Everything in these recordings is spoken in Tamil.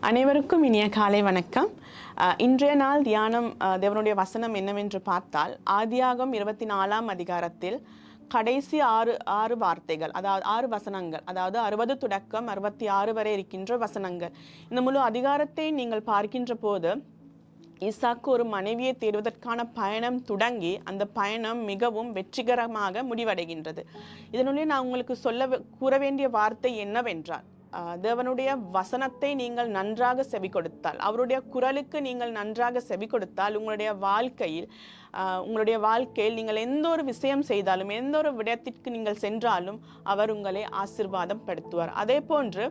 அனைவருக்கும் இனிய காலை வணக்கம். இன்றைய நாள் தியானம் தேவனுடைய வசனம் என்னவென்று பார்த்தால், ஆதியாகமம் 24ஆம் அதிகாரத்தில் கடைசி ஆறு வார்த்தைகள், அதாவது 6 வசனங்கள், அதாவது 60 தொடக்கம் 66 வரை இருக்கின்ற வசனங்கள். இந்த முழு அதிகாரத்தை நீங்கள் பார்க்கின்ற போது ஈசாக்கு ஒரு மனைவியை தேடுவதற்கான பயணம் தொடங்கி அந்த பயணம் மிகவும் வெற்றிகரமாக முடிவடைகின்றது. இதனுடைய நான் உங்களுக்கு கூற வேண்டிய வார்த்தை என்னவென்றால், தேவனுடைய வசனத்தை நீங்கள் நன்றாக செவி கொடுத்தால், அவருடைய குரலுக்கு நீங்கள் நன்றாக செவி கொடுத்தால், உங்களுடைய வாழ்க்கையில் நீங்கள் எந்த ஒரு விஷயம் செய்தாலும், எந்த ஒரு விடயத்திற்கு நீங்கள் சென்றாலும் அவர் உங்களை ஆசீர்வாதம் படுத்துவார். அதே போன்று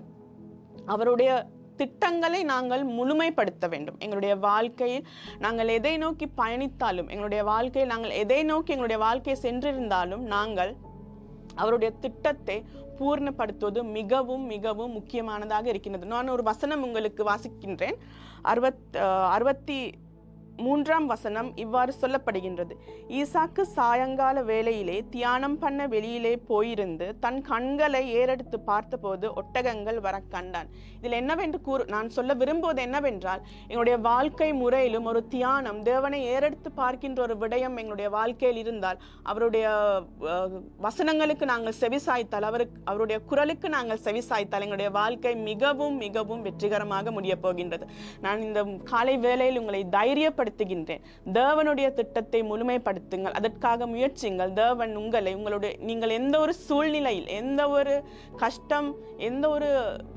அவருடைய திட்டங்களை நாங்கள் முழுமைப்படுத்த வேண்டும். எங்களுடைய வாழ்க்கையில் நாங்கள் எதை நோக்கி பயணித்தாலும், எங்களுடைய வாழ்க்கையில் நாங்கள் எதை நோக்கி எங்களுடைய வாழ்க்கையை சென்றிருந்தாலும், நாங்கள் அவருடைய திட்டத்தை பூர்ணப்படுத்துவது மிகவும் மிகவும் முக்கியமானதாக இருக்கின்றது. நான் ஒரு வசனம் உங்களுக்கு வாசிக்கின்றேன். 63ஆம் வசனம் இவ்வாறு சொல்லப்படுகின்றது. ஈசாக்கு சாயங்கால வேளையிலே தியானம் பண்ண வெளியிலே போயிருந்து தன் கண்களை ஏறெடுத்து பார்த்தபோது ஒட்டகங்கள் வர கண்டான். இதில் என்னவென்று நான் சொல்ல விரும்புவது என்னவென்றால், எங்களுடைய வாழ்க்கை முறையிலும் ஒரு தியானம், தேவனை ஏறெடுத்து பார்க்கின்ற ஒரு விடயம் எங்களுடைய வாழ்க்கையில் இருந்தால், அவருடைய வசனங்களுக்கு நாங்கள் செவிசாய்த்தால், அவருடைய குரலுக்கு நாங்கள் செவிசாய்த்தால், எங்களுடைய வாழ்க்கை மிகவும் மிகவும் வெற்றிகரமாக முடிய போகின்றது. நான் இந்த காலை வேளையில் உங்களை தைரியப்படுத்துகின்றேன். தேவனுடைய திட்டத்தை முழுமைப்படுத்துங்கள், அதற்காக முயற்சிங்கள். தேவன் நீங்கள் எந்த ஒரு சூழ்நிலையில், எந்த ஒரு கஷ்டம், எந்த ஒரு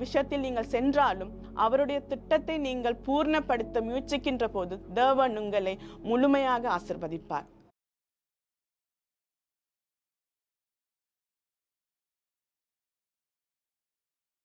விஷயத்தில் நீங்கள் சென்றாலும் அவருடைய திட்டத்தை நீங்கள் பூர்ணப்படுத்த முயற்சிக்கின்ற போது தேவன் உங்களை முழுமையாக ஆசீர்வதிப்பார்.